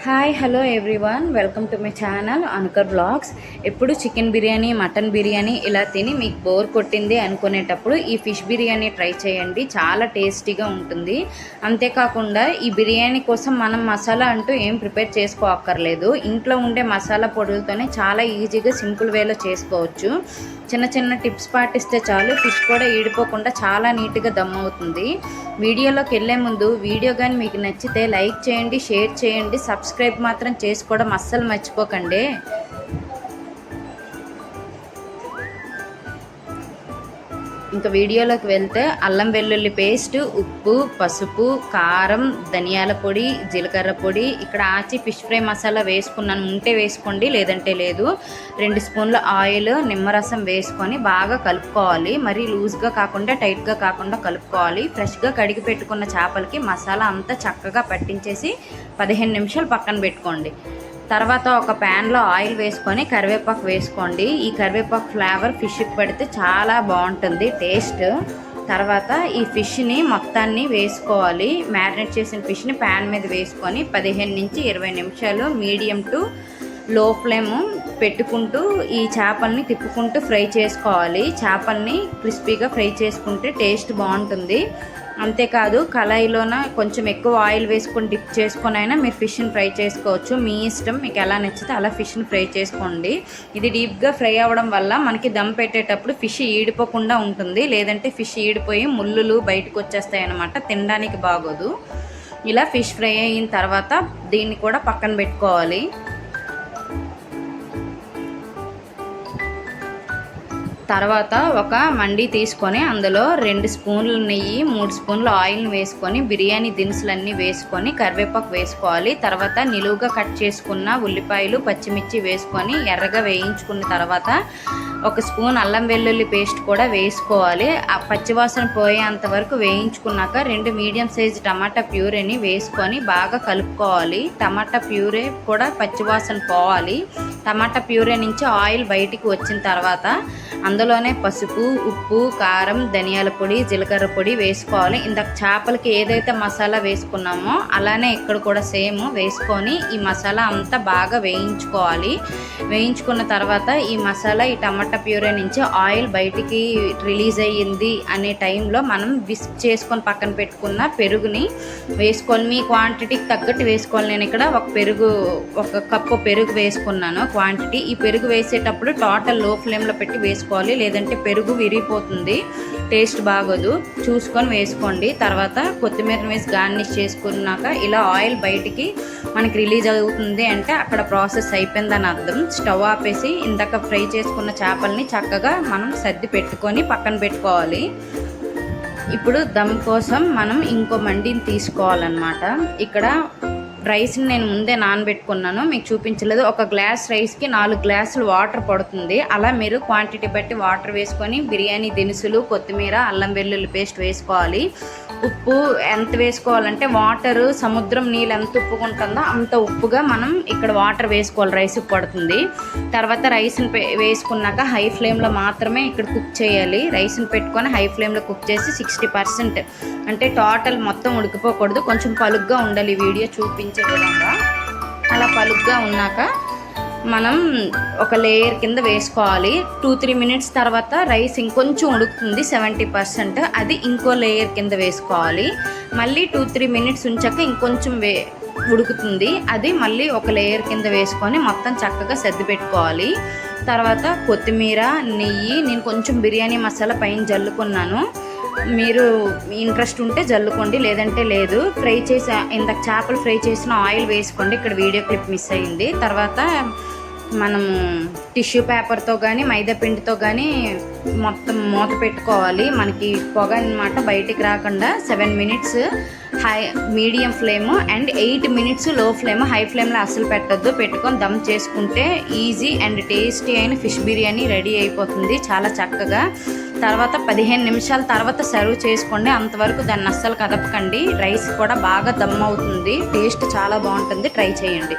Hi hello everyone, welcome to my channel Anukar vlogs. ఎప్పుడు chicken biryani, mutton biryani ఇలా తిని మీకు బోర్ కొట్టింది అనుకునేటప్పుడు ఈ ఫిష్ బిర్యానీ ట్రై చేయండి. చాలా టేస్టీగా ఉంటుంది. అంతేకాకుండా ఈ బిర్యానీ కోసం మనం మసాలా అంటూ ఏం ప్రిపేర్ చేసుకోక్కర్లేదు. ఇంట్లో ఉండే మసాలా పొడులతోనే చాలా ఈజీగా సింపుల్ వేలో చేసుకోవచ్చు. చిన్న చిన్న టిప్స్ పాటిస్తే చాలు, ఫిష్ కూడా ఈడిపోకుండా చాలా నీట్గా దమ్ అవుతుంది. వీడియోలోకి వెళ్ళే ముందు వీడియో కానీ మీకు నచ్చితే లైక్ చేయండి, షేర్ చేయండి, సబ్స్క్రైబ్ మాత్రం చేసుకోవడం అస్సలు మర్చిపోకండి. ఇంకా వీడియోలోకి వెళ్తే అల్లం వెల్లుల్లి పేస్ట్, ఉప్పు, పసుపు, కారం, ధనియాల పొడి, జీలకర్ర పొడి, ఇక్కడ ఆచి ఫిష్ ఫ్రై మసాలా వేసుకున్నాను. ఉంటే వేసుకోండి, లేదంటే లేదు. 2 స్పూన్ల ఆయిల్, నిమ్మరసం వేసుకొని బాగా కలుపుకోవాలి. మరీ లూజ్గా కాకుండా టైట్గా కాకుండా కలుపుకోవాలి. ఫ్రెష్గా కడిగి పెట్టుకున్న చేపలకి మసాలా అంతా చక్కగా పట్టించేసి 15 నిమిషాలు పక్కన పెట్టుకోండి. తర్వాత ఒక ప్యాన్లో ఆయిల్ వేసుకొని కరివేపాకు వేసుకోండి. ఈ కరివేపాకు ఫ్లేవర్ ఫిష్కి పెడితే చాలా బాగుంటుంది టేస్ట్. తర్వాత ఈ ఫిష్ని మొత్తాన్ని వేసుకోవాలి. మ్యారినేట్ చేసిన ఫిష్ని ప్యాన్ మీద వేసుకొని 15 నుంచి 20 నిమిషాలు మీడియం టు లో ఫ్లేమ్ పెట్టుకుంటూ ఈ చేపల్ని తిప్పుకుంటూ ఫ్రై చేసుకోవాలి. చేపల్ని క్రిస్పీగా ఫ్రై చేసుకుంటే టేస్ట్ బాగుంటుంది. అంతేకాదు, కళాయిలోన కొంచెం ఎక్కువ ఆయిల్ వేసుకొని డిప్ చేసుకొని అయినా మీరు ఫిష్ని ఫ్రై చేసుకోవచ్చు. మీ ఇష్టం, మీకు ఎలా నచ్చితే అలా ఫిష్ని ఫ్రై చేసుకోండి. ఇది డీప్గా ఫ్రై అవ్వడం వల్ల మనకి దమ్ పెట్టేటప్పుడు ఫిష్ ఈడిపోకుండా ఉంటుంది. లేదంటే ఫిష్ ఈడిపోయి ముళ్ళులు బయటకు వచ్చేస్తాయి అన్నమాట, తినడానికి బాగోదు. ఇలా ఫిష్ ఫ్రై అయిన తర్వాత దీన్ని కూడా పక్కన పెట్టుకోవాలి. తర్వాత ఒక మండి తీసుకొని అందులో 2 స్పూన్ల నెయ్యి, 3 స్పూన్ల ఆయిల్ని వేసుకొని బిర్యానీ దినుసులన్నీ వేసుకొని కరివేపాకు వేసుకోవాలి. తర్వాత నిలువుగా కట్ చేసుకున్న ఉల్లిపాయలు, పచ్చిమిర్చి వేసుకొని ఎర్రగా వేయించుకున్న తర్వాత 1 స్పూన్ అల్లం వెల్లుల్లి పేస్ట్ కూడా వేసుకోవాలి. ఆ పచ్చివాసన పోయేంత వరకు వేయించుకున్నాక 2 మీడియం సైజు టమాటా ప్యూరేని వేసుకొని బాగా కలుపుకోవాలి. టమాటా ప్యూరే కూడా పచ్చివాసన పోవాలి. టమాటా ప్యూరే నుంచి ఆయిల్ బయటికి వచ్చిన తర్వాత అందులోనే పసుపు, ఉప్పు, కారం, ధనియాల పొడి, జీలకర్ర పొడి వేసుకోవాలి. ఇందాక చేపలకి ఏదైతే మసాలా వేసుకున్నామో అలానే ఇక్కడ కూడా సేమ్ వేసుకొని ఈ మసాలా అంతా బాగా వేయించుకోవాలి. వేయించుకున్న తర్వాత ఈ మసాలా, ఈ టమాటా ప్యూరే నుంచి ఆయిల్ బయటికి రిలీజ్ అయ్యింది అనే టైంలో మనం విస్క్ చేసుకొని పక్కన పెట్టుకున్న పెరుగుని వేసుకొని మీ క్వాంటిటీకి తగ్గట్టు వేసుకోవాలి. నేను ఇక్కడ ఒక కప్పు పెరుగు వేసుకున్నాను క్వాంటిటీ. ఈ పెరుగు వేసేటప్పుడు టోటల్ లో ఫ్లేమ్లో పెట్టి వేసుకోవాలి, లేదంటే పెరుగు విరిగిపోతుంది, టేస్ట్ బాగోదు. చూసుకొని వేసుకోండి. తర్వాత కొత్తిమీర వేసి గార్నిష్ చేసుకున్నాక ఇలా ఆయిల్ బయటికి మనకి రిలీజ్ అవుతుంది అంటే అక్కడ ప్రాసెస్ అయిపోయిందని అర్థం. స్టవ్ ఆపేసి ఇందాక ఫ్రై చేసుకున్న చేపల్ని చక్కగా మనం సర్ది పెట్టుకొని పక్కన పెట్టుకోవాలి. ఇప్పుడు దమ్ కోసం మనం ఇంకో మండిని తీసుకోవాలన్నమాట. ఇక్కడ రైస్ని నేను ముందే నానబెట్టుకున్నాను, మీకు చూపించలేదు. 1 గ్లాస్ రైస్కి 4 గ్లాసులు వాటర్ పడుతుంది. అలా మీరు క్వాంటిటీ బట్టి వాటర్ వేసుకొని బిర్యానీ దినుసులు, కొత్తిమీర, అల్లం వెల్లుల్లి పేస్ట్ వేసుకోవాలి. ఉప్పు ఎంత వేసుకోవాలంటే వాటరు సముద్రం నీళ్ళు ఎంత ఉప్పుకుంటుందో అంత ఉప్పుగా మనం ఇక్కడ వాటర్ వేసుకోవాలి, రైస్కి పడుతుంది. తర్వాత రైస్ని వేసుకున్నాక హై ఫ్లేమ్లో మాత్రమే ఇక్కడ కుక్ చేయాలి. రైస్ని పెట్టుకొని హై ఫ్లేమ్లో కుక్ చేసి 60% అంటే టోటల్ మొత్తం ఉడికిపోకూడదు, కొంచెం పలుగ్గా ఉండాలి. వీడియో చూపించే విధంగా అలా పలుగ్గా ఉన్నాక మనం ఒక లేయర్ కింద వేసుకోవాలి. 2-3 మినిట్స్ తర్వాత రైస్ ఇంకొంచెం ఉడుకుతుంది, 70%. అది ఇంకో లేయర్ కింద వేసుకోవాలి. మళ్ళీ 2-3 మినిట్స్ ఉంచాక ఇంకొంచెం ఉడుకుతుంది, అది మళ్ళీ ఒక లేయర్ కింద వేసుకొని మొత్తం చక్కగా సర్ది పెట్టుకోవాలి. తర్వాత కొత్తిమీర, నెయ్యి, నేను కొంచెం బిర్యానీ మసాలా పైన జల్లుకున్నాను. మీరు ఇంట్రెస్ట్ ఉంటే జల్లుకోండి, లేదంటే లేదు. ఇందాక చేపలు ఫ్రై చేసిన ఆయిల్ వేసుకోండి. ఇక్కడ వీడియో క్లిప్ మిస్ అయింది. తర్వాత మనము టిష్యూ పేపర్తో కానీ మైదా పిండితో కానీ మొత్తం మూత పెట్టుకోవాలి, మనకి పొగ అన్నమాట బయటికి రాకుండా. 7 minutes medium flame and 8 minutes లో ఫ్లేమ్. హై ఫ్లేమ్లో అస్సలు పెట్టొద్దు. పెట్టుకొని దమ్ చేసుకుంటే ఈజీ అండ్ టేస్టీ అయిన ఫిష్ బిర్యానీ రెడీ అయిపోతుంది చాలా చక్కగా. తర్వాత 15 నిమిషాల తర్వాత సర్వ్ చేసుకోండి. అంతవరకు దాన్ని అస్సలు కదపకండి. రైస్ కూడా బాగా దమ్ అవుతుంది, టేస్ట్ చాలా బాగుంటుంది. ట్రై చేయండి.